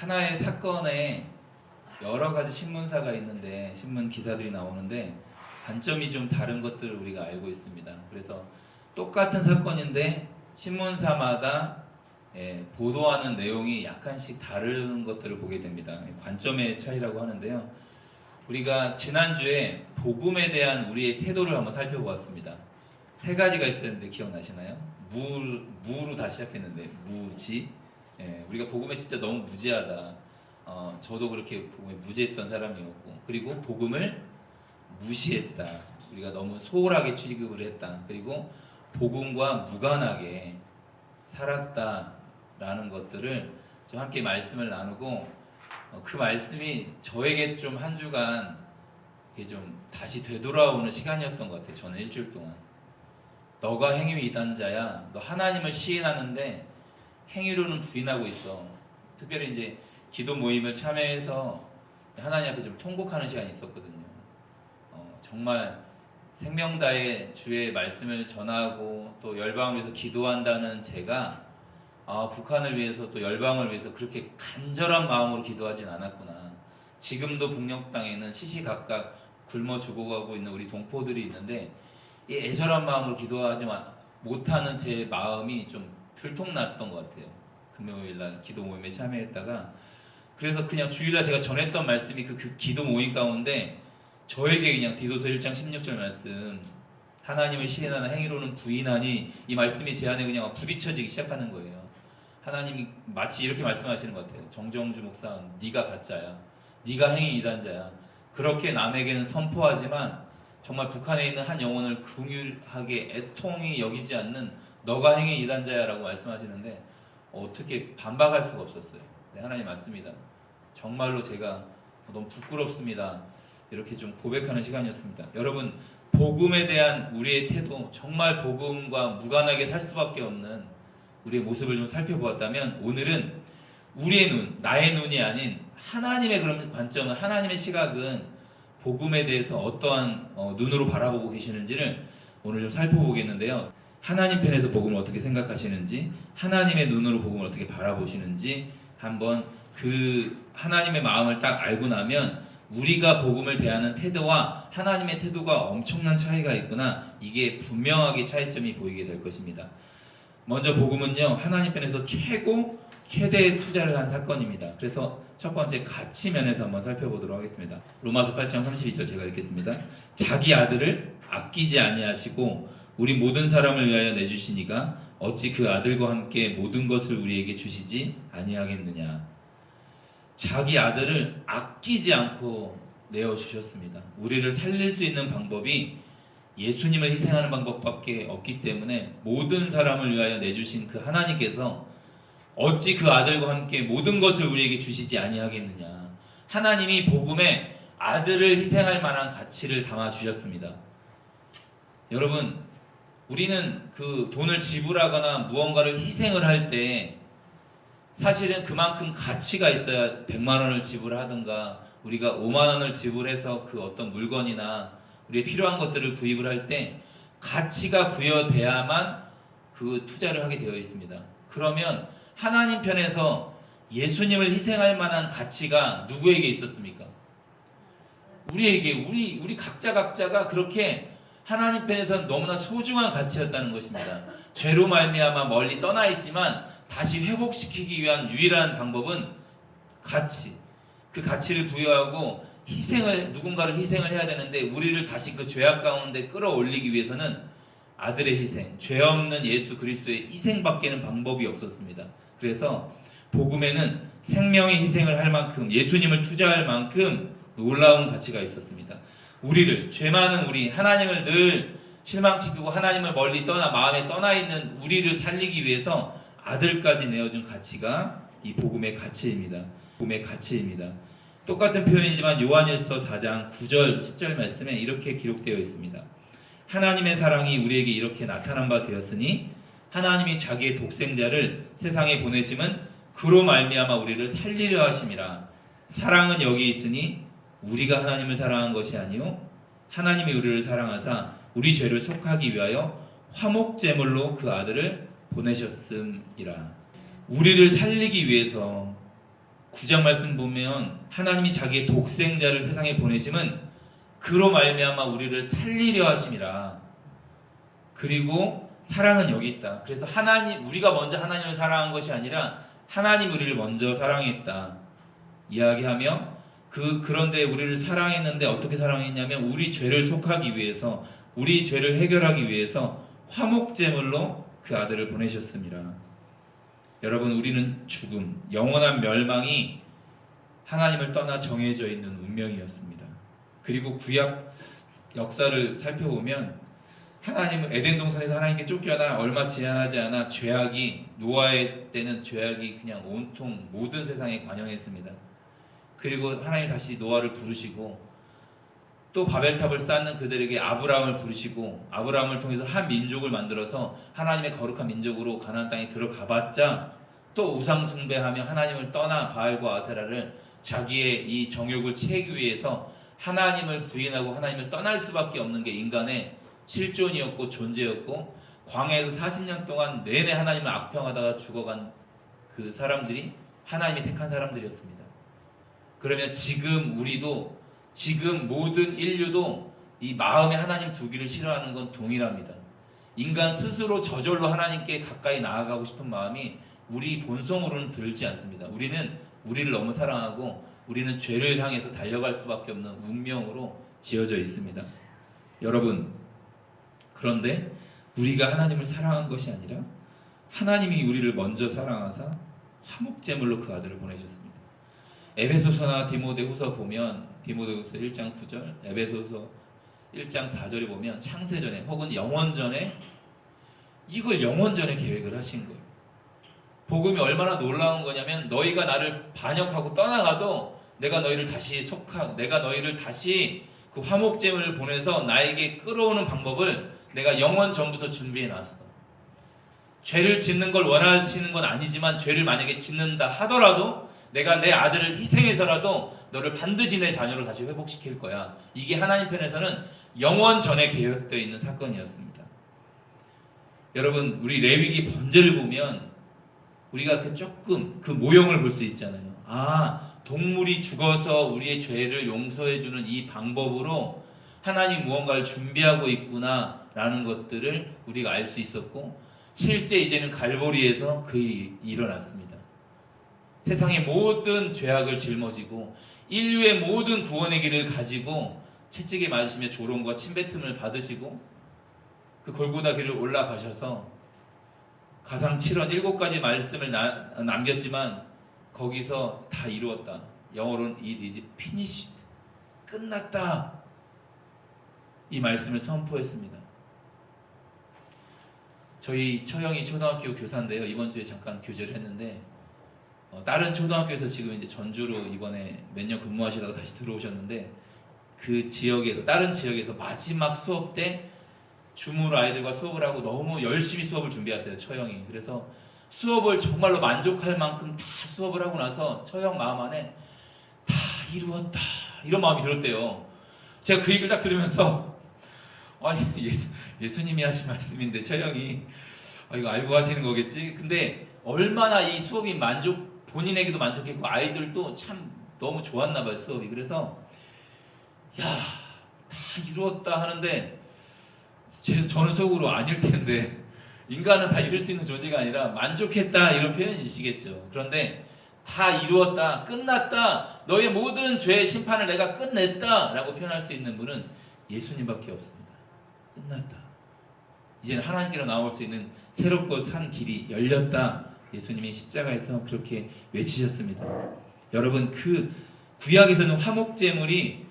하나의 사건에 여러 가지 신문사가 있는데 신문 기사들이 나오는데 관점이 좀 다른 것들을 우리가 알고 있습니다. 그래서 똑같은 사건인데 신문사마다 보도하는 내용이 약간씩 다른 것들을 보게 됩니다. 관점의 차이라고 하는데요. 우리가 지난주에 복음에 대한 우리의 태도를 한번 살펴보았습니다. 세 가지가 있었는데 기억나시나요? 무로 다 시작했는데 무지. 우리가 복음에 진짜 너무 무지하다. 저도 그렇게 복음에 무지했던 사람이었고, 그리고 복음을 무시했다. 우리가 너무 소홀하게 취급을 했다. 그리고 복음과 무관하게 살았다라는 것들을 좀 함께 말씀을 나누고, 그 말씀이 저에게 좀 한 주간 이게 좀 다시 되돌아오는 시간이었던 것 같아요. 저는 일주일 동안 너가 행위 이단자야. 너 하나님을 시인하는데 행위로는 부인하고 있어. 특별히 이제 기도 모임을 참여해서 하나님 앞에 좀 통곡하는 시간이 있었거든요. 정말 생명다의 주의 말씀을 전하고 또 열방을 위해서 기도한다는 제가 북한을 위해서 또 열방을 위해서 그렇게 간절한 마음으로 기도하진 않았구나. 지금도 북녘 땅에는 시시각각 굶어 죽어가고 있는 우리 동포들이 있는데 이 애절한 마음으로 기도하지 못하는 제 마음이 좀 들통났던 것 같아요. 금요일날 기도 모임에 참여했다가, 그래서 그냥 주일날 제가 전했던 말씀이 그 기도 모임 가운데 저에게 그냥 디도서 1장 16절 말씀, 하나님을 시인하는 행위로는 부인하니, 이 말씀이 제 안에 그냥 부딪혀지기 시작하는 거예요. 하나님이 마치 이렇게 말씀하시는 것 같아요. 정정주 목사, 네가 가짜야. 네가 행위 이단자야. 그렇게 남에게는 선포하지만 정말 북한에 있는 한 영혼을 긍휼하게 애통히 여기지 않는 너가 행위 이단자야 라고 말씀하시는데 어떻게 반박할 수가 없었어요. 하나님 맞습니다. 정말로 제가 너무 부끄럽습니다. 이렇게 좀 고백하는 시간이었습니다. 여러분, 복음에 대한 우리의 태도, 정말 복음과 무관하게 살 수밖에 없는 우리의 모습을 좀 살펴보았다면, 오늘은 우리의 눈, 나의 눈이 아닌 하나님의 그런 관점은, 하나님의 시각은 복음에 대해서 어떠한 눈으로 바라보고 계시는지를 오늘 좀 살펴보겠는데요. 하나님 편에서 복음을 어떻게 생각하시는지, 하나님의 눈으로 복음을 어떻게 바라보시는지 한번 그 하나님의 마음을 딱 알고 나면 우리가 복음을 대하는 태도와 하나님의 태도가 엄청난 차이가 있구나, 이게 분명하게 차이점이 보이게 될 것입니다. 먼저 복음은요, 하나님 편에서 최대의 투자를 한 사건입니다. 그래서 첫 번째 가치 면에서 한번 살펴보도록 하겠습니다. 로마서 8장 32절 제가 읽겠습니다. 자기 아들을 아끼지 아니하시고 우리 모든 사람을 위하여 내주시니가 어찌 그 아들과 함께 모든 것을 우리에게 주시지 아니하겠느냐. 자기 아들을 아끼지 않고 내어주셨습니다. 우리를 살릴 수 있는 방법이 예수님을 희생하는 방법밖에 없기 때문에 모든 사람을 위하여 내주신 그 하나님께서 어찌 그 아들과 함께 모든 것을 우리에게 주시지 아니하겠느냐. 하나님이 복음에 아들을 희생할 만한 가치를 담아주셨습니다. 여러분, 우리는 그 돈을 지불하거나 무언가를 희생을 할 때 사실은 그만큼 가치가 있어야 100만 원을 지불하든가 우리가 5만 원을 지불해서 그 어떤 물건이나 우리의 필요한 것들을 구입을 할 때 가치가 부여돼야만 그 투자를 하게 되어 있습니다. 그러면 하나님 편에서 예수님을 희생할 만한 가치가 누구에게 있었습니까? 우리에게, 우리 각자가 그렇게 하나님 편에서는 너무나 소중한 가치였다는 것입니다. 죄로 말미암아 멀리 떠나 있지만 다시 회복시키기 위한 유일한 방법은 가치. 그 가치를 부여하고 누군가를 희생을 해야 되는데, 우리를 다시 그 죄악 가운데 끌어올리기 위해서는 아들의 희생, 죄 없는 예수 그리스도의 희생밖에는 방법이 없었습니다. 그래서 복음에는 생명의 희생을 할 만큼, 예수님을 투자할 만큼 놀라운 가치가 있었습니다. 우리를, 죄 많은 우리, 하나님을 늘 실망시키고 하나님을 멀리 마음에 떠나 있는 우리를 살리기 위해서 아들까지 내어준 가치가 이 복음의 가치입니다. 복음의 가치입니다. 똑같은 표현이지만 요한일서 4장 9절 10절 말씀에 이렇게 기록되어 있습니다. 하나님의 사랑이 우리에게 이렇게 나타난 바 되었으니 하나님이 자기의 독생자를 세상에 보내심은 그로 말미암아 우리를 살리려 하심이라. 사랑은 여기 있으니 우리가 하나님을 사랑한 것이 아니요 하나님이 우리를 사랑하사 우리 죄를 속하기 위하여 화목제물로 그 아들을 보내셨음이라. 우리를 살리기 위해서 9장 말씀 보면 하나님이 자기의 독생자를 세상에 보내심은 그로 말미암아 우리를 살리려 하심이라. 그리고 사랑은 여기 있다. 그래서 우리가 먼저 하나님을 사랑한 것이 아니라 하나님 우리를 먼저 사랑했다 이야기하며, 그런데 우리를 사랑했는데 어떻게 사랑했냐면 우리 죄를 속하기 위해서, 우리 죄를 해결하기 위해서 화목제물로 그 아들을 보내셨습니다. 여러분, 우리는 죽음, 영원한 멸망이 하나님을 떠나 정해져 있는 운명이었습니다. 그리고 구약 역사를 살펴보면 하나님은 에덴 동산에서 하나님께 쫓겨나 얼마 지나지 않아 노아의 때는 죄악이 그냥 온통 모든 세상에 관영했습니다. 그리고 하나님 다시 노아를 부르시고 또 바벨탑을 쌓는 그들에게 아브라함을 부르시고 아브라함을 통해서 한 민족을 만들어서 하나님의 거룩한 민족으로 가나안 땅에 들어가봤자 또 우상 숭배하며 하나님을 떠나 바알과 아세라를 자기의 이 정욕을 채우기 위해서 하나님을 부인하고 하나님을 떠날 수밖에 없는 게 인간의 실존이었고 존재였고, 광야에서 40년 동안 내내 하나님을 악평하다가 죽어간 그 사람들이 하나님이 택한 사람들이었습니다. 그러면 지금 우리도, 지금 모든 인류도 이 마음에 하나님 두기를 싫어하는 건 동일합니다. 인간 스스로 저절로 하나님께 가까이 나아가고 싶은 마음이 우리 본성으로는 들지 않습니다. 우리는 우리를 너무 사랑하고 우리는 죄를 향해서 달려갈 수밖에 없는 운명으로 지어져 있습니다. 여러분, 그런데 우리가 하나님을 사랑한 것이 아니라 하나님이 우리를 먼저 사랑하사 화목제물로 그 아들을 보내셨습니다. 에베소서나 디모데후서 보면, 디모데후서 1장 9절, 에베소서 1장 4절에 보면 창세전에 혹은 영원전에, 이걸 영원전에 계획을 하신 거예요. 복음이 얼마나 놀라운 거냐면 너희가 나를 반역하고 떠나가도 내가 너희를 다시 내가 너희를 다시 그 화목제물을 보내서 나에게 끌어오는 방법을 내가 영원 전부터 준비해 놨어. 죄를 짓는 걸 원하시는 건 아니지만 죄를 만약에 짓는다 하더라도 내가 내 아들을 희생해서라도 너를 반드시 내 자녀로 다시 회복시킬 거야. 이게 하나님 편에서는 영원 전에 계획되어 있는 사건이었습니다. 여러분, 우리 레위기 번제를 보면 우리가 그 모형을 볼 수 있잖아요. 동물이 죽어서 우리의 죄를 용서해주는 이 방법으로 하나님 무언가를 준비하고 있구나 라는 것들을 우리가 알 수 있었고, 실제 이제는 갈보리에서 그 일이 일어났습니다. 세상의 모든 죄악을 짊어지고 인류의 모든 구원의 길을 가지고 채찍에 맞으시며 조롱과 침뱉음을 받으시고 그 골고다 길을 올라가셔서 가상 7원 7가지 말씀을 남겼지만 거기서 다 이루었다. 영어로는 it is finished. 끝났다. 이 말씀을 선포했습니다. 저희 처형이 초등학교 교사인데요. 이번 주에 잠깐 교제를 했는데 다른 초등학교에서 지금 이제 전주로 이번에 몇 년 근무하시다가 다시 들어오셨는데, 그 지역에서, 다른 지역에서 마지막 수업 때 줌으로 아이들과 수업을 하고 너무 열심히 수업을 준비하세요, 처형이. 그래서 수업을 정말로 만족할 만큼 다 수업을 하고 나서 처형 마음 안에 다 이루었다 이런 마음이 들었대요. 제가 그 얘기를 딱 들으면서 아니 예수님이 하신 말씀인데 처형이 이거 알고 하시는 거겠지. 근데 얼마나 이 수업이 본인에게도 만족했고 아이들도 참 너무 좋았나 봐요, 수업이. 그래서 다 이루었다 하는데 저는 속으로 아닐 텐데, 인간은 다 이룰 수 있는 존재가 아니라 만족했다 이런 표현이시겠죠. 그런데 다 이루었다, 끝났다, 너의 모든 죄의 심판을 내가 끝냈다 라고 표현할 수 있는 분은 예수님밖에 없습니다. 끝났다. 이제는 하나님께로 나올 수 있는 새롭고 산 길이 열렸다. 예수님이 십자가에서 그렇게 외치셨습니다. 여러분, 그 구약에서는 화목제물이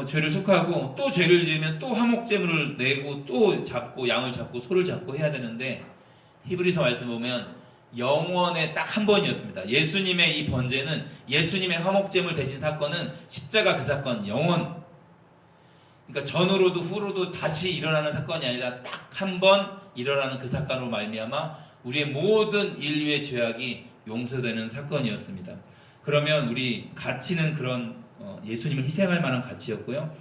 죄를 속하고 또 죄를 지으면 또 화목제물을 내고 또 양을 잡고 소를 잡고 해야 되는데, 히브리서 말씀 보면 영원에 딱 한 번이었습니다. 예수님의 이 번제는, 예수님의 화목제물 대신 사건은 십자가 그 사건, 영원. 그러니까 전후로도 후로도 다시 일어나는 사건이 아니라 딱 한 번 일어나는 그 사건으로 말미암아 우리의 모든 인류의 죄악이 용서되는 사건이었습니다. 그러면 우리 가치는 그런 예수님을 희생할 만한 가치였고요.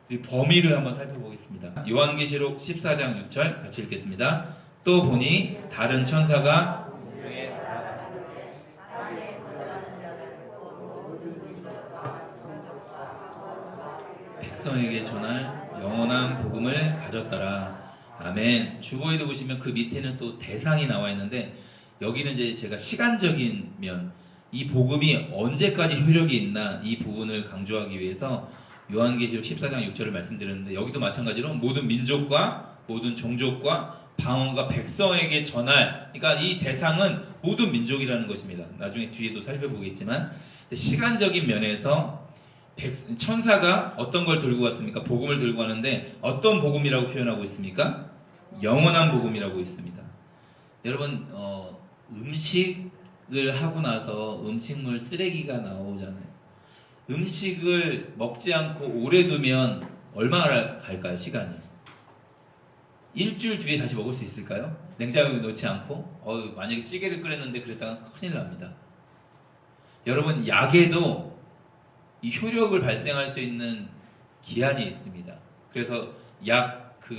우리 범위를 한번 살펴보겠습니다. 요한계시록 14장 6절 같이 읽겠습니다. 또 보니 다른 천사가 백성에게 전할 영원한 복음을 가졌더라. 아멘. 주보에도 보시면 그 밑에는 또 대상이 나와 있는데, 여기는 이제 제가 시간적인 면, 이 복음이 언제까지 효력이 있나 이 부분을 강조하기 위해서 요한계시록 14장 6절을 말씀드렸는데, 여기도 마찬가지로 모든 민족과 모든 종족과 방언과 백성에게 전할, 그러니까 이 대상은 모든 민족이라는 것입니다. 나중에 뒤에도 살펴보겠지만, 시간적인 면에서 천사가 어떤 걸 들고 왔습니까? 복음을 들고 왔는데 어떤 복음이라고 표현하고 있습니까? 영원한 복음이라고 있습니다. 여러분, 음식을 하고 나서 음식물 쓰레기가 나오잖아요. 음식을 먹지 않고 오래 두면 얼마나 갈까요? 시간이 일주일 뒤에 다시 먹을 수 있을까요? 냉장고에 넣지 않고 만약에 찌개를 끓였는데 그랬다가 큰일 납니다. 여러분, 약에도 이 효력을 발생할 수 있는 기한이 있습니다. 그래서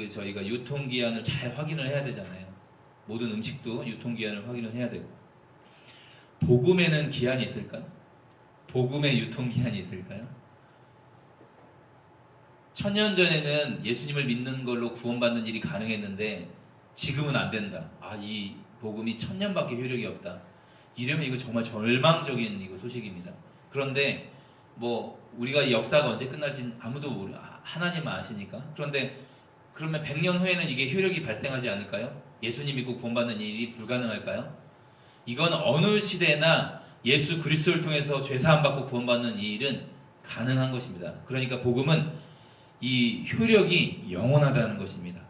저희가 유통기한을 잘 확인을 해야 되잖아요. 모든 음식도 유통기한을 확인을 해야 되고. 복음에는 기한이 있을까요? 복음의 유통기한이 있을까요? 1000년 전에는 예수님을 믿는 걸로 구원받는 일이 가능했는데 지금은 안 된다. 이 복음이 1000년밖에 효력이 없다. 이러면 이거 정말 절망적인 소식입니다. 그런데 우리가 이 역사가 언제 끝날지는 아무도 모르, 하나님만 아시니까. 그런데 그러면 100년 후에는 이게 효력이 발생하지 않을까요? 예수님 믿고 구원받는 일이 불가능할까요? 이건 어느 시대나 예수 그리스도를 통해서 죄사함 받고 구원받는 이 일은 가능한 것입니다. 그러니까 복음은 이 효력이 영원하다는 것입니다.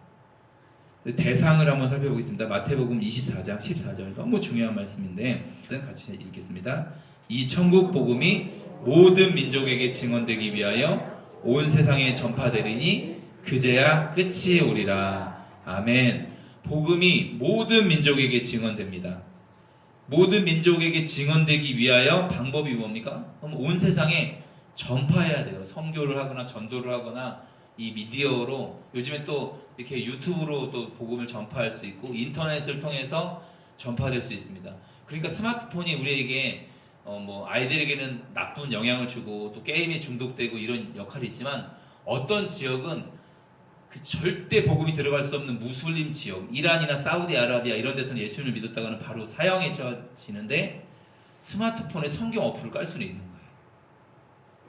대상을 한번 살펴보겠습니다. 마태복음 24장 14절, 너무 중요한 말씀인데 같이 읽겠습니다. 이 천국 복음이 모든 민족에게 증언되기 위하여 온 세상에 전파되리니 그제야 끝이 오리라. 아멘. 복음이 모든 민족에게 증언됩니다. 모든 민족에게 증언되기 위하여 방법이 뭡니까? 온 세상에 전파해야 돼요. 선교를 하거나 전도를 하거나 이 미디어로, 요즘에 또 이렇게 유튜브로 또 복음을 전파할 수 있고 인터넷을 통해서 전파될 수 있습니다. 그러니까 스마트폰이 우리에게 아이들에게는 나쁜 영향을 주고 또 게임에 중독되고 이런 역할이 있지만, 어떤 지역은 그 절대 복음이 들어갈 수 없는 무슬림 지역, 이란이나 사우디아라비아 이런 데서는 예수님을 믿었다가는 바로 사형에 처지는데 스마트폰에 성경 어플을 깔 수는 있는 거예요.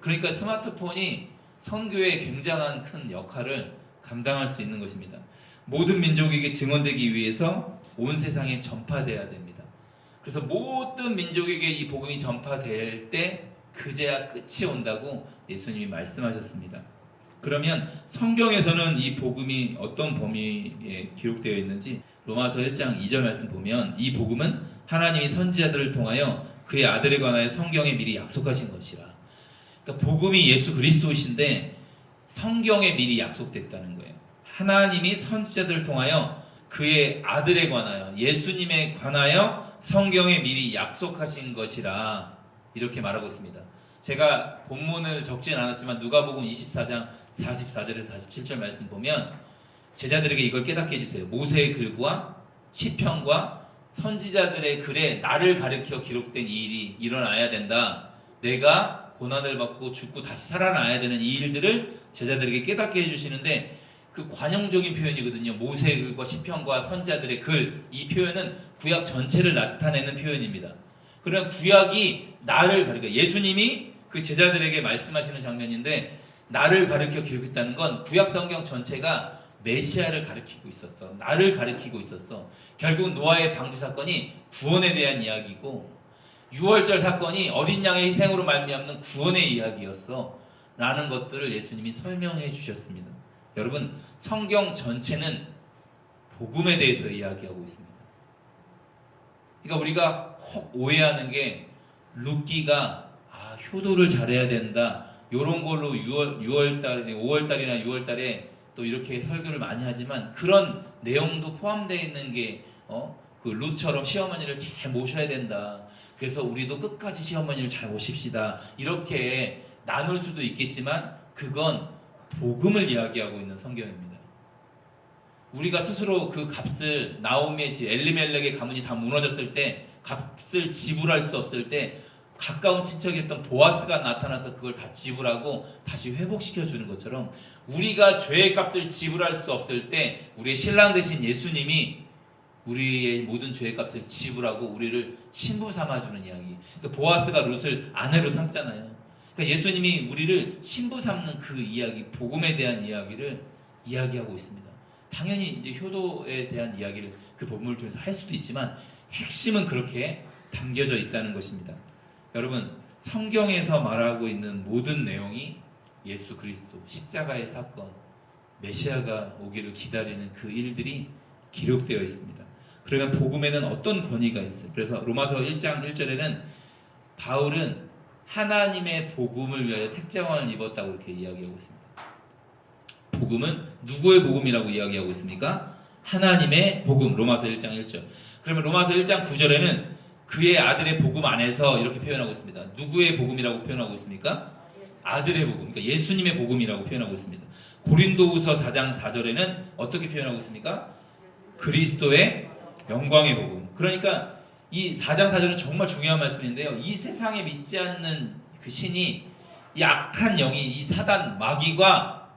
그러니까 스마트폰이 선교에 굉장한 큰 역할을 감당할 수 있는 것입니다. 모든 민족에게 증언되기 위해서 온 세상에 전파돼야 됩니다. 그래서 모든 민족에게 이 복음이 전파될 때 그제야 끝이 온다고 예수님이 말씀하셨습니다. 그러면 성경에서는 이 복음이 어떤 범위에 기록되어 있는지 로마서 1장 2절 말씀 보면, 이 복음은 하나님이 선지자들을 통하여 그의 아들에 관하여 성경에 미리 약속하신 것이라. 그러니까 복음이 예수 그리스도이신데 성경에 미리 약속됐다는 거예요. 하나님이 선지자들을 통하여 그의 아들에 관하여, 예수님에 관하여 성경에 미리 약속하신 것이라, 이렇게 말하고 있습니다. 제가 본문을 적진 않았지만 누가복음 24장 44절에서 47절 말씀 보면 제자들에게 이걸 깨닫게 해주세요. 모세의 글과 시편과 선지자들의 글에 나를 가리켜 기록된 이 일이 일어나야 된다. 내가 고난을 받고 죽고 다시 살아나야 되는 이 일들을 제자들에게 깨닫게 해주시는데, 그 관용적인 표현이거든요. 모세의 글과 시편과 선지자들의 글, 이 표현은 구약 전체를 나타내는 표현입니다. 그러나 구약이 나를 가리켜, 예수님이 그 제자들에게 말씀하시는 장면인데, 나를 가리켜 기록했다는 건 구약 성경 전체가 메시아를 가리키고 있었어. 나를 가리키고 있었어. 결국 노아의 방주 사건이 구원에 대한 이야기고, 유월절 사건이 어린 양의 희생으로 말미암는 구원의 이야기였어 라는 것들을 예수님이 설명해 주셨습니다. 여러분, 성경 전체는 복음에 대해서 이야기하고 있습니다. 그러니까 우리가 혹 오해하는 게, 룻기가 효도를 잘해야 된다, 요런 걸로 6월달에 5월달이나 6월달에 또 이렇게 설교를 많이 하지만, 그런 내용도 포함되어 있는 게 그 룻처럼 시어머니를 잘 모셔야 된다, 그래서 우리도 끝까지 시어머니를 잘 모십시다, 이렇게 나눌 수도 있겠지만 그건 복음을 이야기하고 있는 성경입니다. 우리가 스스로 그 값을, 나오미의 집, 엘리멜렉의 가문이 다 무너졌을 때 값을 지불할 수 없을 때 가까운 친척이었던 보아스가 나타나서 그걸 다 지불하고 다시 회복시켜 주는 것처럼 우리가 죄의 값을 지불할 수 없을 때 우리의 신랑 되신 예수님이 우리의 모든 죄의 값을 지불하고 우리를 신부 삼아주는 이야기. 그러니까 보아스가 룻을 아내로 삼잖아요. 그러니까 예수님이 우리를 신부 삼는 그 이야기, 복음에 대한 이야기를 이야기하고 있습니다. 당연히 이제 효도에 대한 이야기를 그 본문을 통해서 할 수도 있지만 핵심은 그렇게 담겨져 있다는 것입니다. 여러분, 성경에서 말하고 있는 모든 내용이 예수 그리스도 십자가의 사건, 메시아가 오기를 기다리는 그 일들이 기록되어 있습니다. 그러면 복음에는 어떤 권위가 있어요? 그래서 로마서 1장 1절에는 바울은 하나님의 복음을 위하여 택장을 입었다고 이렇게 이야기하고 있습니다. 복음은 누구의 복음이라고 이야기하고 있습니까? 하나님의 복음. 로마서 1장 1절. 그러면 로마서 1장 9절에는 그의 아들의 복음 안에서 이렇게 표현하고 있습니다. 누구의 복음이라고 표현하고 있습니까? 아들의 복음. 그러니까 예수님의 복음이라고 표현하고 있습니다. 고린도후서 4장 4절에는 어떻게 표현하고 있습니까? 그리스도의 영광의 복음. 그러니까 이 4장 4절은 정말 중요한 말씀인데요. 이 세상에 믿지 않는 그 신이, 이 악한 영이, 이 사단 마귀가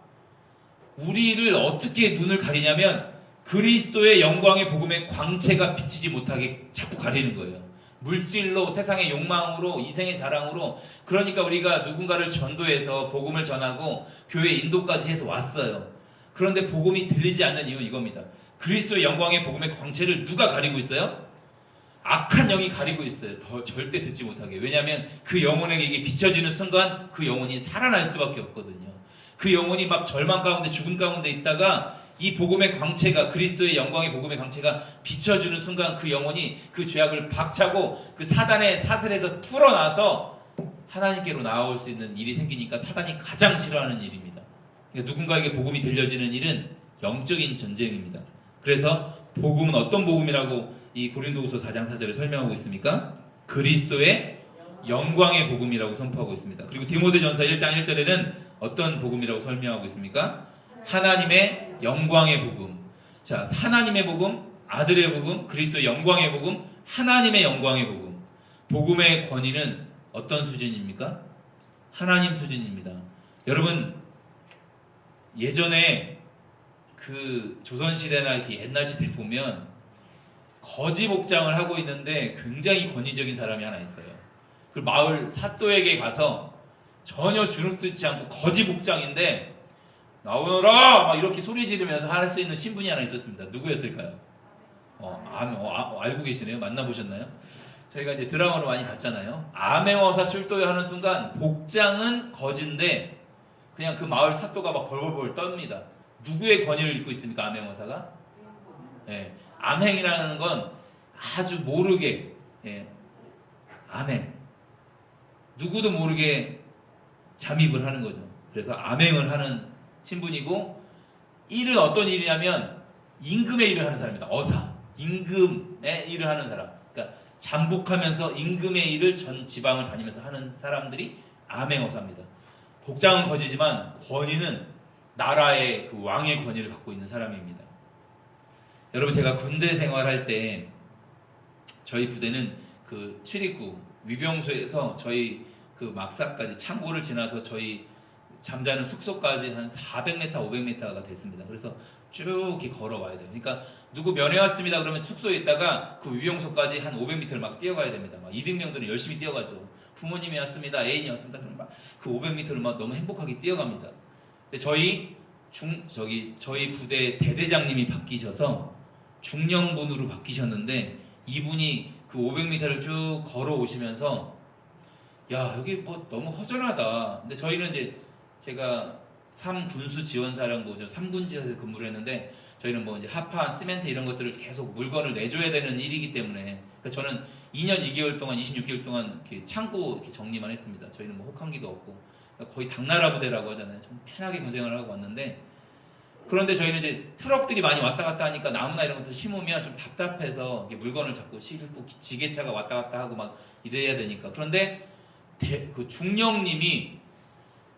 우리를 어떻게 눈을 가리냐면 그리스도의 영광의 복음의 광채가 비치지 못하게 자꾸 가리는 거예요. 물질로, 세상의 욕망으로, 이생의 자랑으로. 그러니까 우리가 누군가를 전도해서 복음을 전하고 교회 인도까지 해서 왔어요. 그런데 복음이 들리지 않는 이유는 이겁니다. 그리스도의 영광의 복음의 광채를 누가 가리고 있어요? 악한 영이 가리고 있어요. 더 절대 듣지 못하게. 왜냐하면 그 영혼에게 이게 비춰지는 순간 그 영혼이 살아날 수밖에 없거든요. 그 영혼이 막 절망 가운데, 죽음 가운데 있다가 이 복음의 광채가, 그리스도의 영광의 복음의 광채가 비춰주는 순간 그 영혼이 그 죄악을 박차고 그 사단의 사슬에서 풀어나서 하나님께로 나아올 수 있는 일이 생기니까 사단이 가장 싫어하는 일입니다. 그러니까 누군가에게 복음이 들려지는 일은 영적인 전쟁입니다. 그래서 복음은 어떤 복음이라고 이 고린도후서 4장 4절에 설명하고 있습니까? 그리스도의 영광의 복음이라고 선포하고 있습니다. 그리고 디모데전서 1장 1절에는 어떤 복음이라고 설명하고 있습니까? 하나님의 영광의 복음. 자, 하나님의 복음, 아들의 복음, 그리스도의 영광의 복음, 하나님의 영광의 복음. 복음의 권위는 어떤 수준입니까? 하나님 수준입니다. 여러분, 예전에 그 조선시대나 이렇게 옛날 시대 보면 거지 복장을 하고 있는데 굉장히 권위적인 사람이 하나 있어요. 그 마을 사또에게 가서 전혀 주눅들지 않고 거지 복장인데 나오너라! 막 이렇게 소리 지르면서 할 수 있는 신분이 하나 있었습니다. 누구였을까요? 알고 계시네요? 만나보셨나요? 저희가 이제 드라마로 많이 봤잖아요. 암행어사 출도하는 순간 복장은 거진데 그냥 그 마을 사또가 막 벌벌벌 떱니다. 누구의 권위를 입고 있습니까? 암행어사가? 예, 암행이라는 건 아주 모르게, 예, 암행. 누구도 모르게 잠입을 하는 거죠. 그래서 암행을 하는 신분이고, 일은 어떤 일이냐면 임금의 일을 하는 사람입니다. 어사. 임금의 일을 하는 사람. 그러니까 잠복하면서 임금의 일을 전 지방을 다니면서 하는 사람들이 암행어사입니다. 복장은 거지지만 권위는 나라의 그 왕의 권위를 갖고 있는 사람입니다. 여러분, 제가 군대 생활할 때 저희 부대는 그 출입구 위병소에서 저희 그 막사까지 창고를 지나서 저희 잠자는 숙소까지 한 400m, 500m가 됐습니다. 그래서 쭉 이렇게 걸어와야 돼요. 그러니까 누구 면회 왔습니다 그러면 숙소에 있다가 그 위병소까지 한 500m를 막 뛰어가야 됩니다. 막 이등병들은 열심히 뛰어가죠. 부모님이 왔습니다, 애인이 왔습니다 그러면 막 그 500m를 막 너무 행복하게 뛰어갑니다. 근데 저희 부대 대대장님이 바뀌셔서 중령분으로 바뀌셨는데, 이분이 그 500m를 쭉 걸어오시면서 야, 여기 뭐 너무 허전하다. 근데 저희는 이제 제가 3군수 지원사령부 3군지에서 근무를 했는데, 저희는 뭐 이제 합판, 시멘트 이런 것들을 계속 물건을 내줘야 되는 일이기 때문에, 그러니까 저는 2년 2개월 동안 26개월 동안 이렇게 창고 이렇게 정리만 했습니다. 저희는 뭐 혹한기도 없고 그러니까 거의 당나라 부대라고 하잖아요. 좀 편하게 군생활을 하고 왔는데, 그런데 저희는 이제 트럭들이 많이 왔다 갔다 하니까 나무나 이런 것들 심으면 좀 답답해서 물건을 자꾸 싣고 지게차가 왔다 갔다 하고 막 이래야 되니까. 그런데 그 중령님이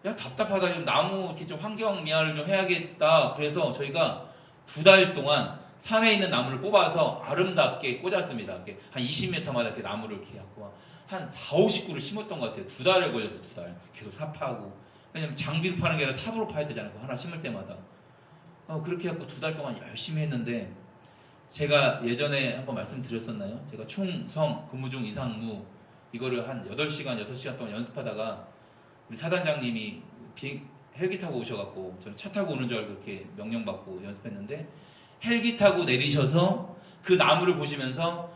야, 답답하다, 좀 나무 이렇게 좀 환경 미화를 좀 해야겠다. 그래서 저희가 2달 동안 산에 있는 나무를 뽑아서 아름답게 꽂았습니다. 이렇게 한 20m마다 이렇게 나무를 이렇게 하고 한 4, 50그루 심었던 것 같아요. 2달을 걸려서 2달. 계속 사파하고. 왜냐면 장비로 파는 게 아니라 삽으로 파야 되잖아요. 하나 심을 때마다. 그렇게 해갖고 2달 동안 열심히 했는데, 제가 예전에 한번 말씀드렸었나요? 제가 충성, 근무중, 이상무 이거를 한 8시간, 6시간 동안 연습하다가 우리 사단장님이 헬기 타고 오셔갖고 저는 차 타고 오는 줄 알고 이렇게 명령받고 연습했는데, 헬기 타고 내리셔서 그 나무를 보시면서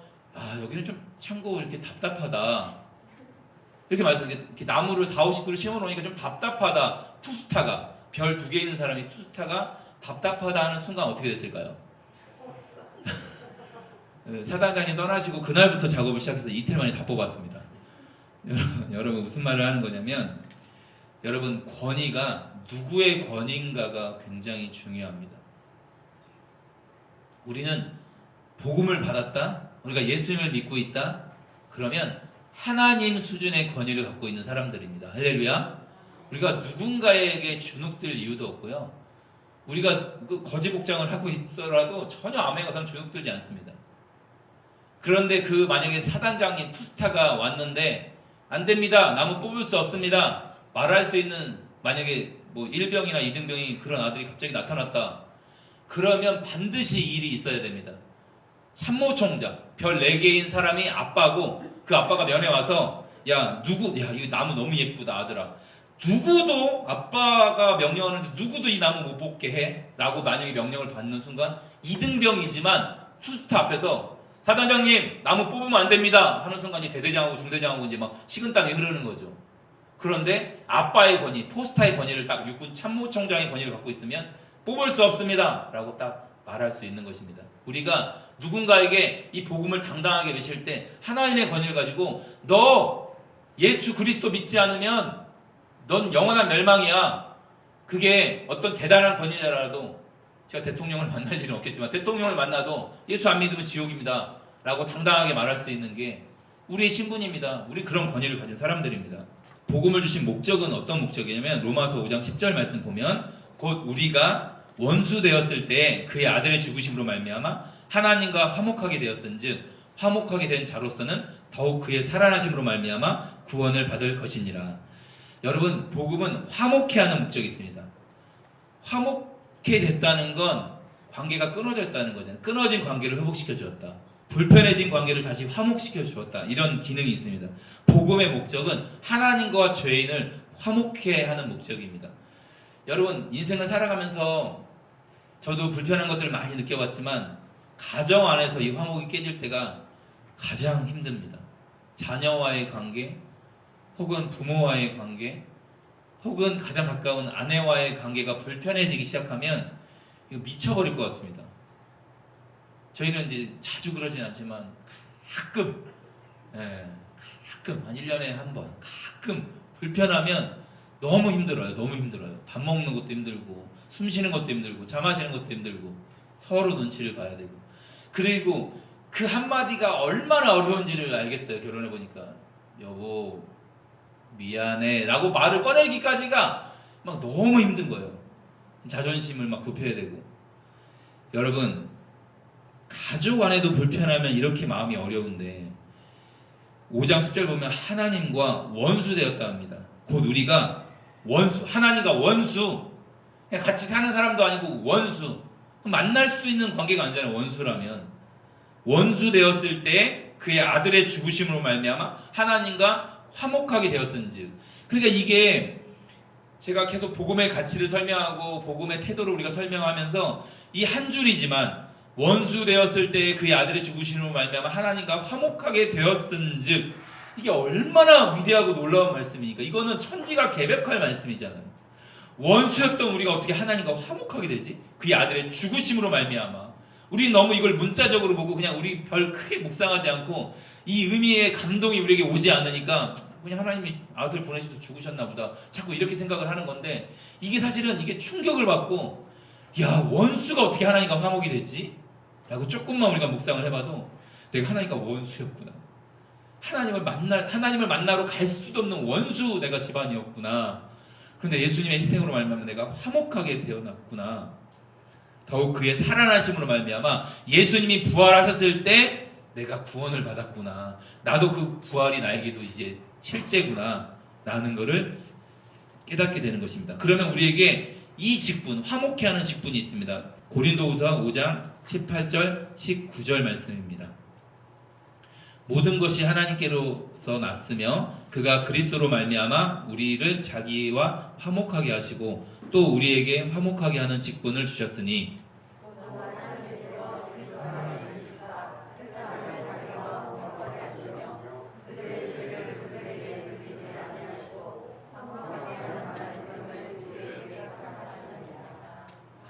여기는 좀 참고 이렇게 답답하다 이렇게 말씀하셨어요. 이렇게 나무를 4, 50그루 심어놓으니까 좀 답답하다. 투스타가 별 2개 있는 사람이 투스타가 답답하다 하는 순간 어떻게 됐을까요? 사단장님 떠나시고 그날부터 작업을 시작해서 이틀 만에 다 뽑았습니다. 여러분 무슨 말을 하는 거냐면, 여러분 권위가 누구의 권위인가가 굉장히 중요합니다. 우리는 복음을 받았다, 우리가 예수님을 믿고 있다, 그러면 하나님 수준의 권위를 갖고 있는 사람들입니다. 할렐루야. 우리가 누군가에게 주눅들 이유도 없고요, 우리가 그 거지 복장을 하고 있어라도 전혀 암에 가서는 주눅들지 않습니다. 그런데 만약에 사단장님 투스타가 왔는데 안 됩니다, 나무 뽑을 수 없습니다 말할 수 있는, 만약에 뭐 1병이나 2등병이 그런 아들이 갑자기 나타났다, 그러면 반드시 일이 있어야 됩니다. 참모총장 별 4개인 사람이 아빠고, 그 아빠가 면회 와서 야 이 나무 너무 예쁘다 아들아, 누구도 아빠가 명령하는데 누구도 이 나무 못 뽑게 해 라고 만약에 명령을 받는 순간 2등병이지만 투스타 앞에서 사단장님 나무 뽑으면 안 됩니다 하는 순간 이 대대장하고 중대장하고 이제 막 식은땀이 흐르는 거죠. 그런데 아빠의 권위, 포스타의 권위를 딱 육군 참모총장의 권위를 갖고 있으면 뽑을 수 없습니다 라고 딱 말할 수 있는 것입니다. 우리가 누군가에게 이 복음을 당당하게 외칠 때 하나님의 권위를 가지고 너 예수 그리스도 믿지 않으면 넌 영원한 멸망이야, 그게 어떤 대단한 권위자라도, 제가 대통령을 만날 일은 없겠지만 대통령을 만나도 예수 안 믿으면 지옥입니다 라고 당당하게 말할 수 있는 게 우리의 신분입니다. 우리 그런 권위를 가진 사람들입니다. 복음을 주신 목적은 어떤 목적이냐면, 로마서 5장 10절 말씀 보면 곧 우리가 원수 되었을 때 그의 아들의 죽으심으로 말미암아 하나님과 화목하게 되었은즉 화목하게 된 자로서는 더욱 그의 살아나심으로 말미암아 구원을 받을 것이니라. 여러분 복음은 화목해 하는 목적이 있습니다. 화목해 됐다는 건 관계가 끊어졌다는 거잖아요. 끊어진 관계를 회복시켜 주었다, 불편해진 관계를 다시 화목시켜 주었다, 이런 기능이 있습니다. 복음의 목적은 하나님과 죄인을 화목해 하는 목적입니다. 여러분 인생을 살아가면서 저도 불편한 것들을 많이 느껴봤지만 가정 안에서 이 화목이 깨질 때가 가장 힘듭니다. 자녀와의 관계, 혹은 부모와의 관계, 혹은 가장 가까운 아내와의 관계가 불편해지기 시작하면 이거 미쳐버릴 것 같습니다. 저희는 이제 자주 그러진 않지만 가끔 한 1년에 한 번 가끔 불편하면 너무 힘들어요. 너무 힘들어요. 밥 먹는 것도 힘들고 숨 쉬는 것도 힘들고 잠 마시는 것도 힘들고 서로 눈치를 봐야 되고, 그리고 그 한마디가 얼마나 어려운지를 알겠어요. 결혼해보니까 여보 미안해 라고 말을 꺼내기까지가 막 너무 힘든 거예요. 자존심을 막 굽혀야 되고. 여러분 가족 안에도 불편하면 이렇게 마음이 어려운데 5장 10절 보면 하나님과 원수 되었다 합니다. 곧 우리가 원수, 하나님과 원수, 그냥 같이 사는 사람도 아니고 원수, 만날 수 있는 관계가 아니잖아요. 원수라면 원수 되었을 때 그의 아들의 죽으심으로 말미암아 하나님과 화목하게 되었은즉. 그러니까 이게 제가 계속 복음의 가치를 설명하고 복음의 태도를 우리가 설명하면서 이 한 줄이지만 원수 되었을 때 그의 아들의 죽으심으로 말미암아 하나님과 화목하게 되었은즉, 이게 얼마나 위대하고 놀라운 말씀이니까. 이거는 천지가 개벽할 말씀이잖아요. 원수였던 우리가 어떻게 하나님과 화목하게 되지? 그의 아들의 죽으심으로 말미암아. 우리 너무 이걸 문자적으로 보고 그냥 우리 별 크게 묵상하지 않고 이 의미의 감동이 우리에게 오지 않으니까 그냥 하나님이 아들 보내셔서 죽으셨나 보다 자꾸 이렇게 생각을 하는 건데, 이게 사실은 이게 충격을 받고 야 원수가 어떻게 하나님과 화목이 되지? 라고 조금만 우리가 묵상을 해봐도 내가 하나님과 원수였구나, 하나님을 만나러 갈 수도 없는 원수 내가 집안이었구나, 그런데 예수님의 희생으로 말미암아 내가 화목하게 되어났구나. 더욱 그의 살아나심으로 말미암아 예수님이 부활하셨을 때 내가 구원을 받았구나. 나도 그 부활이 나에게도 이제 실제구나 라는 것을 깨닫게 되는 것입니다. 그러면 우리에게 이 직분, 화목케 하는 직분이 있습니다. 고린도후서 5장 18절 19절 말씀입니다. 모든 것이 하나님께로서 났으며 그가 그리스도로 말미암아 우리를 자기와 화목하게 하시고 또 우리에게 화목하게 하는 직분을 주셨으니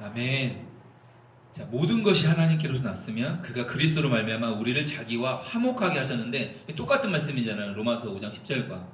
아멘. 자, 모든 것이 하나님께로서 났으면 그가 그리스도로 말미암아 우리를 자기와 화목하게 하셨는데 똑같은 말씀이잖아요. 로마서 5장 10절과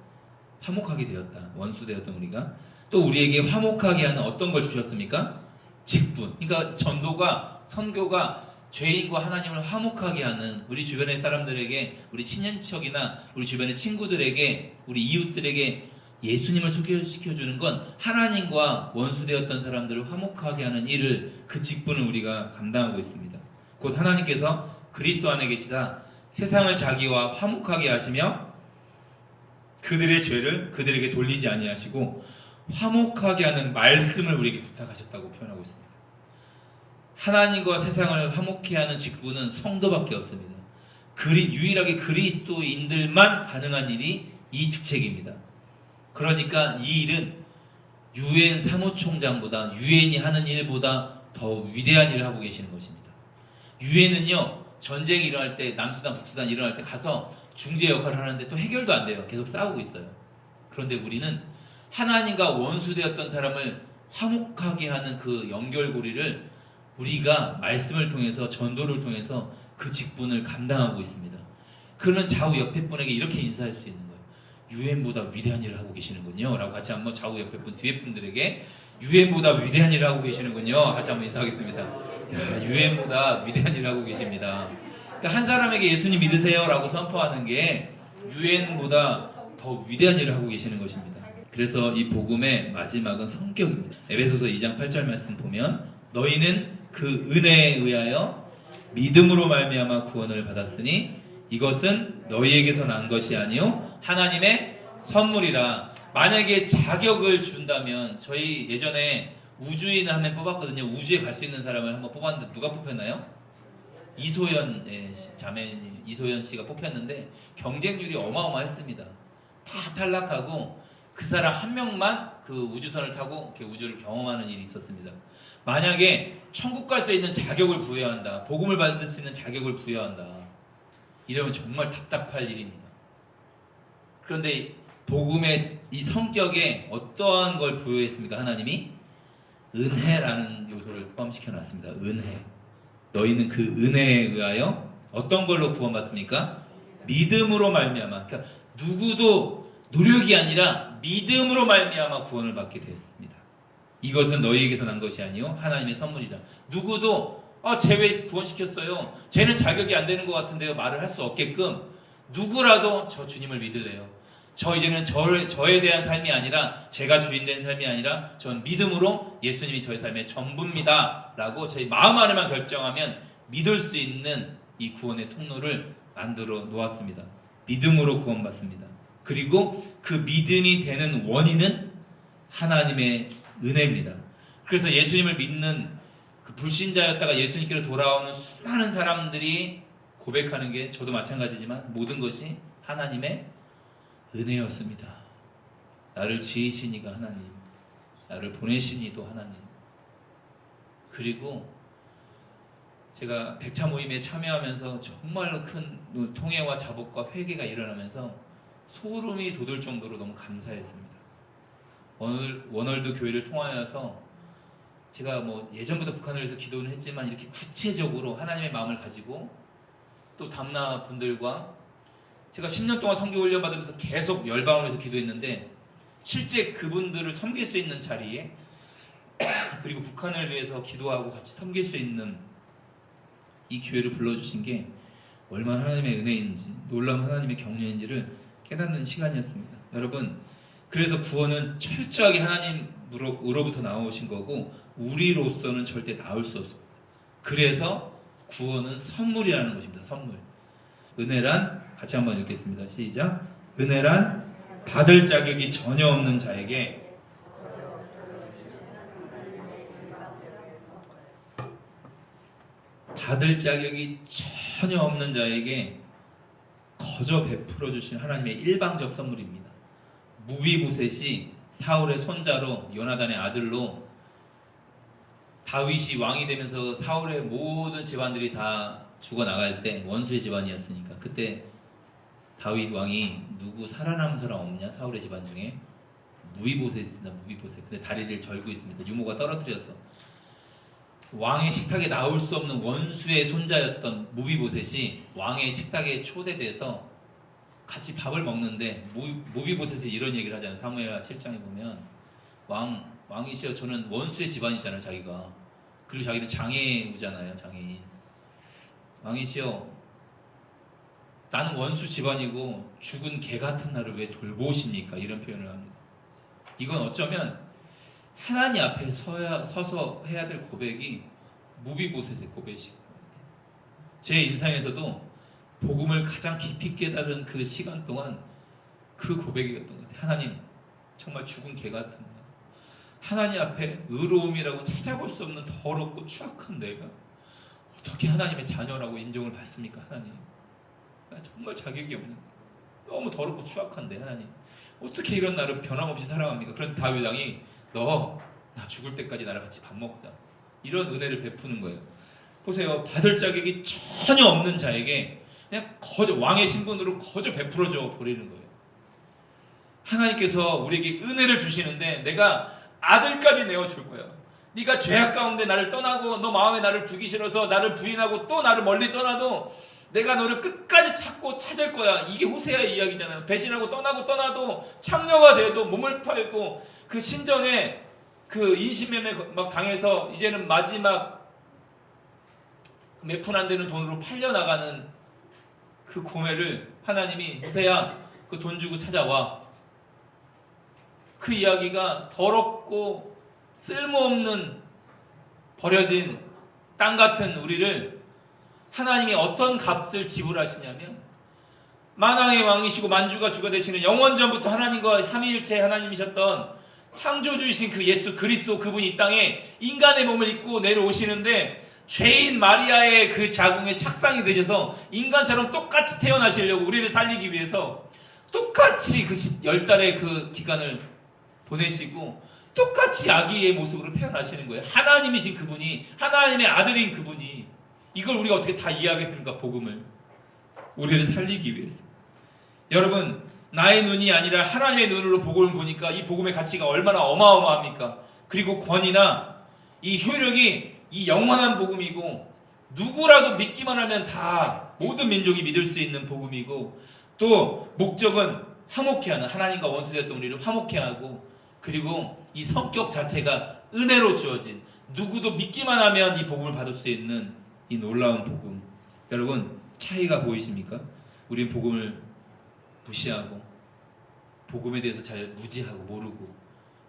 화목하게 되었다. 원수 되었던 우리가 또 우리에게 화목하게 하는 어떤 걸 주셨습니까? 직분. 그러니까 전도가 선교가 죄인과 하나님을 화목하게 하는 우리 주변의 사람들에게 우리 친인척이나 우리 주변의 친구들에게 우리 이웃들에게 예수님을 소개시켜주는 건 하나님과 원수되었던 사람들을 화목하게 하는 일을 그 직분을 우리가 감당하고 있습니다. 곧 하나님께서 그리스도 안에 계시다 세상을 자기와 화목하게 하시며 그들의 죄를 그들에게 돌리지 아니하시고 화목하게 하는 말씀을 우리에게 부탁하셨다고 표현하고 있습니다. 하나님과 세상을 화목케 하는 직분은 성도밖에 없습니다. 유일하게 그리스도인들만 가능한 일이 이 직책입니다. 그러니까 이 일은 유엔 사무총장보다 유엔이 하는 일보다 더 위대한 일을 하고 계시는 것입니다. 유엔은요 전쟁이 일어날 때 남수단 북수단 일어날 때 가서 중재 역할을 하는데 또 해결도 안 돼요. 계속 싸우고 있어요. 그런데 우리는 하나님과 원수되었던 사람을 화목하게 하는 그 연결고리를 우리가 말씀을 통해서 전도를 통해서 그 직분을 감당하고 있습니다. 그러면 좌우 옆에 분에게 이렇게 인사할 수 있는 거예요. 유엔보다 위대한 일을 하고 계시는군요 라고 같이 한번 좌우 옆에 분 뒤에 분들에게 유엔보다 위대한 일을 하고 계시는군요 같이 한번 인사하겠습니다. 야, 유엔보다 위대한 일을 하고 계십니다. 그러니까 한 사람에게 예수님 믿으세요 라고 선포하는 게 유엔보다 더 위대한 일을 하고 계시는 것입니다. 그래서 이 복음의 마지막은 성격입니다. 에베소서 2장 8절 말씀 보면 너희는 그 은혜에 의하여 믿음으로 말미암아 구원을 받았으니 이것은 너희에게서 난 것이 아니요 하나님의 선물이라. 만약에 자격을 준다면 저희 예전에 우주인을 한 명 뽑았거든요. 우주에 갈 수 있는 사람을 한번 뽑았는데 누가 뽑혔나요? 이소연 자매님 이소연 씨가 뽑혔는데 경쟁률이 어마어마했습니다. 다 탈락하고 그 사람 한 명만 그 우주선을 타고 이렇게 우주를 경험하는 일이 있었습니다. 만약에 천국 갈 수 있는 자격을 부여한다, 복음을 받을 수 있는 자격을 부여한다, 이러면 정말 답답할 일입니다. 그런데 복음의 이 성격에 어떠한 걸 부여했습니까? 하나님이 은혜라는 요소를 포함시켜 놨습니다. 은혜. 너희는 그 은혜에 의하여 어떤 걸로 구원받습니까? 믿음으로 말미암아. 그러니까 누구도 노력이 아니라 믿음으로 말미암아 구원을 받게 되었습니다. 이것은 너희에게서 난 것이 아니요 하나님의 선물이라. 누구도 쟤 왜 구원시켰어요? 쟤는 자격이 안 되는 것 같은데요 말을 할 수 없게끔 누구라도 저 주님을 믿을래요. 저 이제는 저에 대한 삶이 아니라 제가 주인 된 삶이 아니라 전 믿음으로 예수님이 저의 삶의 전부입니다 라고 저희 마음 안에만 결정하면 믿을 수 있는 이 구원의 통로를 만들어 놓았습니다. 믿음으로 구원받습니다. 그리고 그 믿음이 되는 원인은 하나님의 은혜입니다. 그래서 예수님을 믿는 그 불신자였다가 예수님께로 돌아오는 수많은 사람들이 고백하는 게 저도 마찬가지지만 모든 것이 하나님의 은혜였습니다. 나를 지으신 이가 하나님, 나를 보내신 이도 하나님. 그리고 제가 백차 모임에 참여하면서 정말로 큰 통회와 자복과 회개가 일어나면서 소름이 돋을 정도로 너무 감사했습니다. 원월드 교회를 통하여서 제가 예전부터 북한을 위해서 기도는 했지만 이렇게 구체적으로 하나님의 마음을 가지고 또 담나 분들과 제가 10년 동안 선교 훈련 받으면서 계속 열방을 위해서 기도했는데 실제 그분들을 섬길 수 있는 자리에 그리고 북한을 위해서 기도하고 같이 섬길 수 있는 이 기회를 불러주신 게 얼마나 하나님의 은혜인지 놀라운 하나님의 격려인지를 깨닫는 시간이었습니다. 여러분, 그래서 구원은 철저하게 하나님으로부터 나오신 거고 우리로서는 절대 나올 수 없습니다. 그래서 구원은 선물이라는 것입니다. 선물. 은혜란, 같이 한번 읽겠습니다. 시작. 은혜란 받을 자격이 전혀 없는 자에게 받을 자격이 전혀 없는 자에게 거저 베풀어 주신 하나님의 일방적 선물입니다. 무비보셋이 사울의 손자로 요나단의 아들로 다윗이 왕이 되면서 사울의 모든 집안들이 다 죽어나갈 때 원수의 집안이었으니까 그때 다윗 왕이 누구 살아남은 사람 없냐? 사울의 집안 중에 무비보셋이 있습니다. 무비보셋. 근데 다리를 절고 있습니다. 유모가 떨어뜨려서 왕의 식탁에 나올 수 없는 원수의 손자였던 무비보셋이 왕의 식탁에 초대돼서 같이 밥을 먹는데 무비보셋이 이런 얘기를 하잖아요. 사무엘하 7장에 보면 왕이시여, 저는 원수의 집안이잖아요. 자기가. 그리고 자기는 장애우잖아요. 장애인. 왕이시여, 나는 원수 집안이고 죽은 개 같은 나를 왜 돌보십니까? 이런 표현을 합니다. 이건 어쩌면 하나님 앞에 서서 해야 될 고백이 무비보셋의 고백이신 것 같아요. 제 인생에서도 복음을 가장 깊이 깨달은 그 시간 동안 그 고백이었던 것 같아요. 하나님, 정말 죽은 개 같은 나, 하나님 앞에 의로움이라고 찾아볼 수 없는 더럽고 추악한 내가 어떻게 하나님의 자녀라고 인정을 받습니까? 하나님, 나 정말 자격이 없는데, 너무 더럽고 추악한데 하나님 어떻게 이런 나를 변함없이 사랑합니까? 그런데 다윗 왕이 너 나 죽을 때까지 나랑 같이 밥 먹자, 이런 은혜를 베푸는 거예요. 보세요. 받을 자격이 전혀 없는 자에게 그냥 거저 왕의 신분으로 거저 베풀어줘 버리는 거예요. 하나님께서 우리에게 은혜를 주시는데 내가 아들까지 내어줄 거야. 네가 죄악 가운데 나를 떠나고 너 마음에 나를 두기 싫어서 나를 부인하고 또 나를 멀리 떠나도 내가 너를 끝까지 찾고 찾을 거야. 이게 호세아의 이야기잖아요. 배신하고 떠나도 창녀가 돼도 몸을 팔고 그 신전에 그 인신매매 막 당해서 이제는 마지막 몇 푼 안 되는 돈으로 팔려나가는 그 고매를 하나님이 호세야, 그 돈 주고 찾아와. 그 이야기가 더럽고 쓸모없는 버려진 땅 같은 우리를 하나님이 어떤 값을 지불하시냐면 만왕의 왕이시고 만주가 주가 되시는 영원전부터 하나님과 삼위일체 하나님이셨던 창조주이신 그 예수 그리스도, 그분이 이 땅에 인간의 몸을 입고 내려오시는데 죄인 마리아의 그 자궁에 착상이 되셔서 인간처럼 똑같이 태어나시려고 우리를 살리기 위해서 똑같이 그 10달의 그 기간을 보내시고 똑같이 아기의 모습으로 태어나시는 거예요. 하나님이신 그분이, 하나님의 아들인 그분이. 이걸 우리가 어떻게 다 이해하겠습니까? 복음을. 우리를 살리기 위해서. 여러분, 나의 눈이 아니라 하나님의 눈으로 복음을 보니까 이 복음의 가치가 얼마나 어마어마합니까? 그리고 권위나 이 효력이 이 영원한 복음이고 누구라도 믿기만 하면 다 모든 민족이 믿을 수 있는 복음이고, 또 목적은 화목케 하는, 하나님과 원수되었던 우리를 화목케 하고, 그리고 이 성격 자체가 은혜로 주어진, 누구도 믿기만 하면 이 복음을 받을 수 있는 이 놀라운 복음. 여러분, 차이가 보이십니까? 우린 복음을 무시하고 복음에 대해서 잘 무지하고 모르고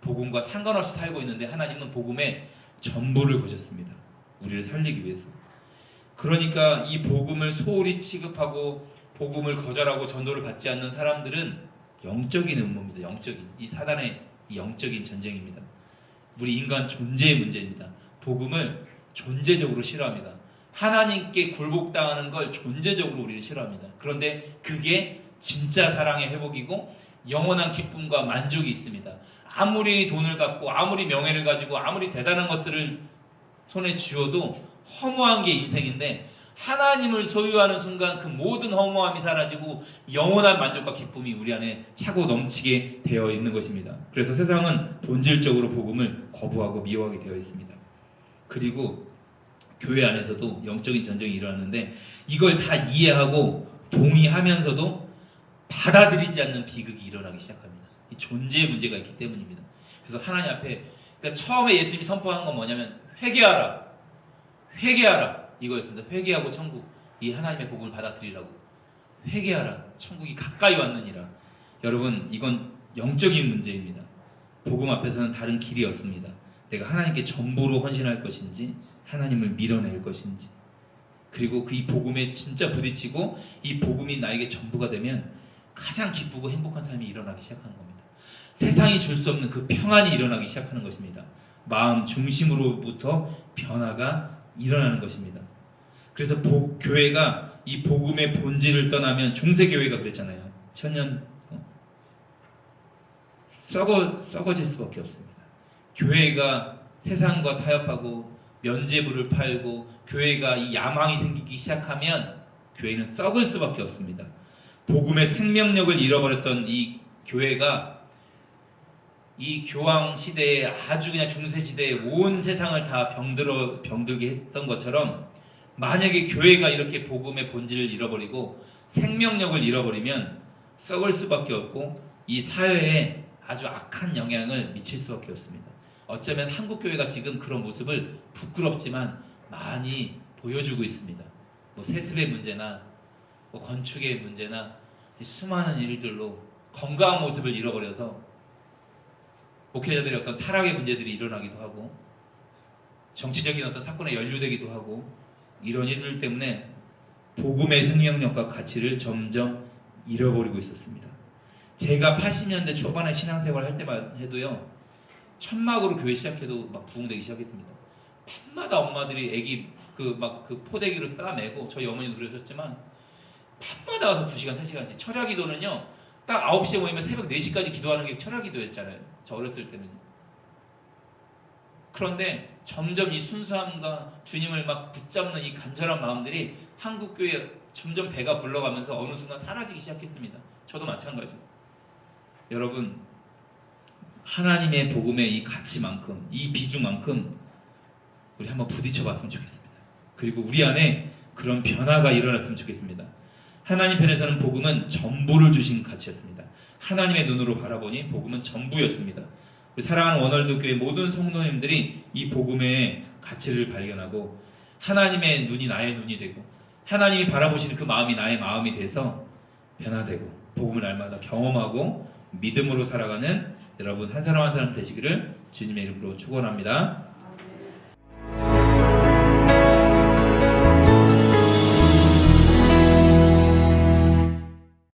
복음과 상관없이 살고 있는데 하나님은 복음의 전부를 거셨습니다. 우리를 살리기 위해서. 그러니까 이 복음을 소홀히 취급하고 복음을 거절하고 전도를 받지 않는 사람들은 영적인 음모입니다. 영적인, 이 사단의 이 영적인 전쟁입니다. 우리 인간 존재의 문제입니다. 복음을 존재적으로 싫어합니다. 하나님께 굴복당하는 걸 존재적으로 우리는 싫어합니다. 그런데 그게 진짜 사랑의 회복이고 영원한 기쁨과 만족이 있습니다. 아무리 돈을 갖고 아무리 명예를 가지고 아무리 대단한 것들을 손에 쥐어도 허무한 게 인생인데, 하나님을 소유하는 순간 그 모든 허무함이 사라지고 영원한 만족과 기쁨이 우리 안에 차고 넘치게 되어 있는 것입니다. 그래서 세상은 본질적으로 복음을 거부하고 미워하게 되어 있습니다. 그리고 교회 안에서도 영적인 전쟁이 일어나는데 이걸 다 이해하고 동의하면서도 받아들이지 않는 비극이 일어나기 시작합니다. 이 존재의 문제가 있기 때문입니다. 그래서 하나님 앞에, 그러니까 처음에 예수님이 선포한 건 뭐냐면 회개하라, 회개하라, 이거였습니다. 회개하고 천국, 이 하나님의 복음을 받아들이라고. 회개하라, 천국이 가까이 왔느니라. 여러분, 이건 영적인 문제입니다. 복음 앞에서는 다른 길이 없습니다. 내가 하나님께 전부로 헌신할 것인지 하나님을 밀어낼 것인지, 그리고 그 이 복음에 진짜 부딪히고 이 복음이 나에게 전부가 되면 가장 기쁘고 행복한 삶이 일어나기 시작하는 겁니다. 세상이 줄 수 없는 그 평안이 일어나기 시작하는 것입니다. 마음 중심으로부터 변화가 일어나는 것입니다. 그래서 교회가 이 복음의 본질을 떠나면, 중세교회가 그랬잖아요. 천년 썩어질 수밖에 없습니다. 교회가 세상과 타협하고 면죄부를 팔고 교회가 이 야망이 생기기 시작하면 교회는 썩을 수밖에 없습니다. 복음의 생명력을 잃어버렸던 이 교회가 이 교황 시대에, 아주 그냥 중세 시대에 온 세상을 다 병들게 했던 것처럼, 만약에 교회가 이렇게 복음의 본질을 잃어버리고 생명력을 잃어버리면 썩을 수밖에 없고 이 사회에 아주 악한 영향을 미칠 수밖에 없습니다. 어쩌면 한국 교회가 지금 그런 모습을 부끄럽지만 많이 보여주고 있습니다. 뭐 세습의 문제나 뭐 건축의 문제나 수많은 일들로 건강한 모습을 잃어버려서 목회자들의 어떤 타락의 문제들이 일어나기도 하고, 정치적인 어떤 사건에 연루되기도 하고, 이런 일들 때문에 복음의 생명력과 가치를 점점 잃어버리고 있었습니다. 제가 80년대 초반에 신앙생활 할 때만 해도요, 천막으로 교회 시작해도 막 부흥되기 시작했습니다. 밤마다 엄마들이 애기 그 포대기로 싸매고, 저희 어머니도 그러셨지만 밤마다 와서 2시간 3시간씩 철야 기도는요, 딱 9시에 모이면 새벽 4시까지 기도하는 게 철야 기도였잖아요. 저 어렸을 때는요. 그런데 점점 이 순수함과 주님을 막 붙잡는 이 간절한 마음들이 한국교회에 점점 배가 불러가면서 어느 순간 사라지기 시작했습니다. 저도 마찬가지고. 여러분, 하나님의 복음의 이 가치만큼, 이 비중만큼 우리 한번 부딪혀 봤으면 좋겠습니다. 그리고 우리 안에 그런 변화가 일어났으면 좋겠습니다. 하나님 편에서는 복음은 전부를 주신 가치였습니다. 하나님의 눈으로 바라보니 복음은 전부였습니다. 우리 사랑하는 원월드 교회 모든 성도님들이 이 복음의 가치를 발견하고 하나님의 눈이 나의 눈이 되고 하나님이 바라보시는 그 마음이 나의 마음이 돼서 변화되고 복음을 날마다 경험하고 믿음으로 살아가는 여러분 한 사람 한 사람 되시기를 주님의 이름으로 축원합니다.